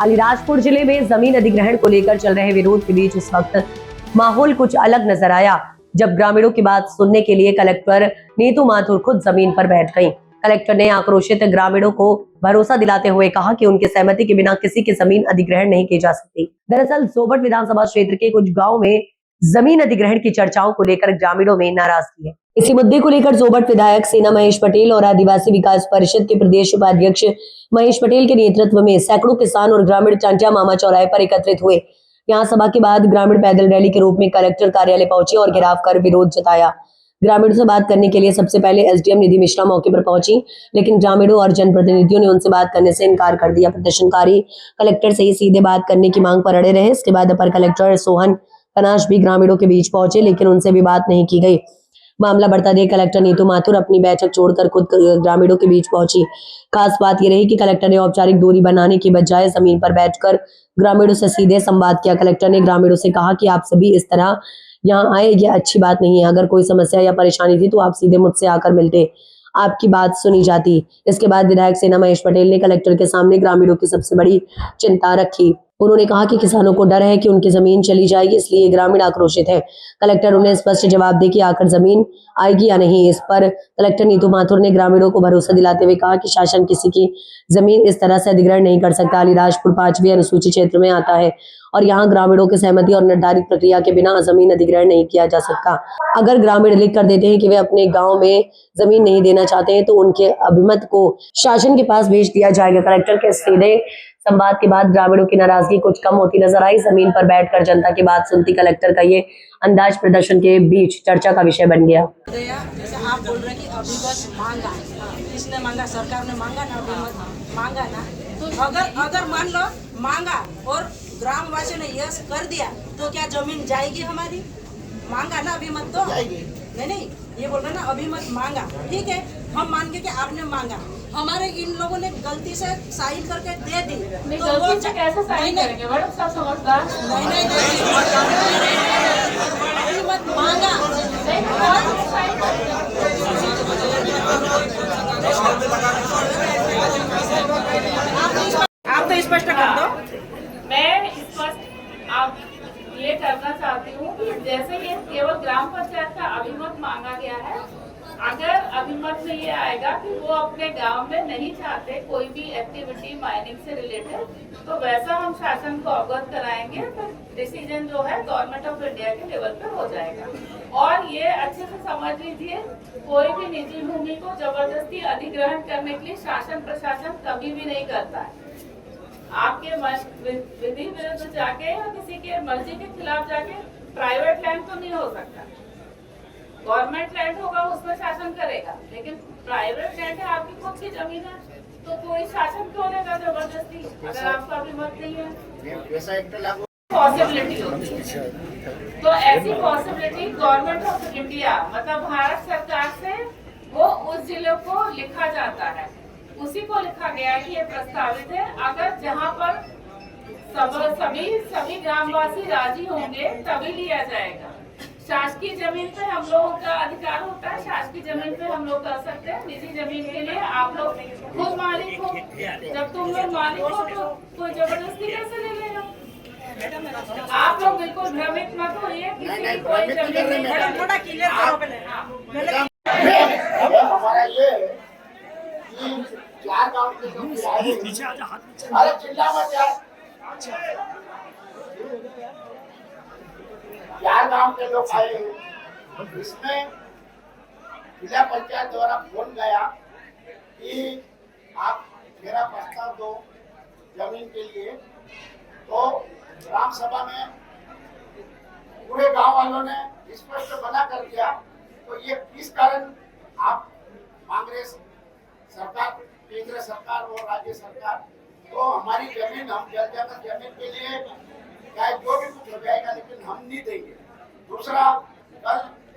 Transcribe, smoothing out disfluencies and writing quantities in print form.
अलीराजपुर जिले में जमीन अधिग्रहण को लेकर चल रहे विरोध के बीच इस वक्त माहौल कुछ अलग नजर आया, जब ग्रामीणों की बात सुनने के लिए कलेक्टर नीतू माथुर खुद जमीन पर बैठ गईं। कलेक्टर ने आक्रोशित ग्रामीणों को भरोसा दिलाते हुए कहा कि उनकी सहमति के बिना किसी की जमीन अधिग्रहण नहीं की जा सकती। दरअसल जोबट विधानसभा क्षेत्र के कुछ गाँव में जमीन अधिग्रहण की चर्चाओं को लेकर ग्रामीणों में नाराजगी है। इसी मुद्दे को लेकर जोबट विधायक सेना महेश पटेल और आदिवासी विकास परिषद के प्रदेश उपाध्यक्ष महेश पटेल के नेतृत्व में सैकड़ों किसान और ग्रामीण चांचा मामा चौराहे पर एकत्रित हुए। यहाँ सभा के बाद ग्रामीण पैदल रैली के रूप में कलेक्टर कार्यालय पहुंचे और घेराव कर विरोध जताया। ग्रामीणों से बात करने के लिए सबसे पहले एसडीएम निधि मिश्रा मौके पर पहुंची, लेकिन ग्रामीणों और जनप्रतिनिधियों ने उनसे बात करने से इनकार कर दिया। प्रदर्शनकारी कलेक्टर से ही सीधे बात करने की मांग पर अड़े रहे। इसके बाद अपर कलेक्टर सोहन कनाश भी ग्रामीणों के बीच पहुंचे, लेकिन उनसे भी बात नहीं की गई। मामला बढ़ता देख कलेक्टर नीतू माथुर अपनी बैठक छोड़कर खुद ग्रामीणों के बीच पहुंची। खास बात यह रही कि कलेक्टर ने औपचारिक दूरी बनाने की बजाय जमीन पर बैठकर ग्रामीणों से सीधे संवाद किया। कलेक्टर ने ग्रामीणों से कहा कि आप सभी इस तरह यहाँ आए, यह अच्छी बात नहीं है। अगर कोई समस्या या परेशानी थी तो आप सीधे मुझसे आकर मिलते, आपकी बात सुनी जाती। इसके बाद विधायक सेना महेश पटेल ने कलेक्टर के सामने ग्रामीणों की सबसे बड़ी चिंता रखी। उन्होंने कहा कि किसानों को डर है कि उनकी जमीन चली जाएगी, इसलिए ग्रामीण आक्रोशित है। कलेक्टर उन्हें स्पष्ट जवाब दे कि आखिर जमीन आएगी या नहीं। इस पर कलेक्टर नीतू माथुर ने ग्रामीणों को भरोसा दिलाते हुए कहा कि शासन किसी की जमीन इस तरह से अधिग्रहण नहीं कर सकता। अलीराजपुर 5वीं अनुसूचित क्षेत्र में आता है और यहाँ ग्रामीणों की सहमति और निर्धारित प्रक्रिया के बिना जमीन अधिग्रहण नहीं किया जा सकता। अगर ग्रामीण लिख कर देते हैं कि वे अपने गाँव में जमीन नहीं देना चाहते हैं तो उनके अभिमत को शासन के पास भेज दिया जाएगा। कलेक्टर के सीधे संवाद के बाद ग्रामीणों की नाराजगी कुछ कम होती नजर आई। जमीन पर बैठकर जनता की बात सुनती कलेक्टर का ये अंदाज प्रदर्शन के बीच चर्चा का विषय बन गया। जैसे आप बोल रहे हैं कि अभी बस मांगा, किसने मांगा? सरकार ने मांगा ना, अभी मांगा ना। तो अगर मान लो मांगा और ग्रामवासियों ने यस कर दिया तो क्या जमीन जाएगी हमारी? मांगा ना, अभी मत दो। नहीं, ये बोल रहे ना अभी मत मांगा। ठीक है, हम मान के कि आपने मांगा, हमारे इन लोगों ने गलती से साइन करके दे दी, तो वो कैसे साइन करेंगे मैडम? सब समझदार नहीं, अभी मत मांगा। आप तो स्पष्ट कर दो। मैं स्पष्ट आप ये करना चाहती हूँ कि जैसे ये केवल ग्राम पंचायत का अभिमत मांगा गया है, अगर अभिमत में ये आएगा कि वो अपने गांव में नहीं चाहते कोई भी एक्टिविटी माइनिंग से रिलेटेड, तो वैसा हम शासन को अवगत कराएंगे, तो डिसीजन जो है गवर्नमेंट ऑफ इंडिया के लेवल पे हो जाएगा। और ये अच्छे से समझ लीजिए, कोई भी निजी भूमि को जबरदस्ती अधिग्रहण करने के लिए शासन प्रशासन कभी भी नहीं करता है। आपके विधि विरुद्ध जाके या किसी के मर्जी के खिलाफ जाके प्राइवेट लैंड तो नहीं हो सकता। गवर्नमेंट लैंड होगा उसमें शासन करेगा, लेकिन प्राइवेट लैंड है, आपकी खुद की जमीन है, तो कोई शासन क्यों लेगा जबरदस्ती अगर आपका अभिमत नहीं है? पॉसिबिलिटी होती है। तो ऐसी पॉसिबिलिटी गवर्नमेंट ऑफ इंडिया मतलब भारत सरकार से वो उस जिले को लिखा जाता है, उसी को लिखा गया है कि ये प्रस्तावित है। अगर जहाँ पर सभी ग्रामवासी राजी होंगे तभी लिया जाएगा। शासकीय जमीन पे हम लोगों का अधिकार होता है, शासकीय जमीन पे हम लोग कर सकते हैं। निजी जमीन के लिए आप लोग खुद मालिक हो, जब तुम लोग मालिक हो तो कोई जबरदस्ती कैसे ले लेगा? आप लोग बिल्कुल भ्रमित मत होइए, किसी की कोई जमीन नहीं। थोड़ा क्लियर करो पहले। अरे चिल्ला मत यार। 4 गांव के लोग आए, इसमें जिला पंचायत द्वारा फोन गया कि आप मेरा प्रस्ताव दो जमीन के लिए, तो ग्राम सभा में पूरे गांव वालों ने स्पष्ट मना कर दिया। तो ये किस कारण आप मांग रहे सरकार, केंद्र सरकार और राज्य सरकार? तो हमारी जमीन, हम जल जमीन के लिए चाहे जो भी कुछ हो जाएगा, लेकिन हम नहीं देंगे। दूसरा, कल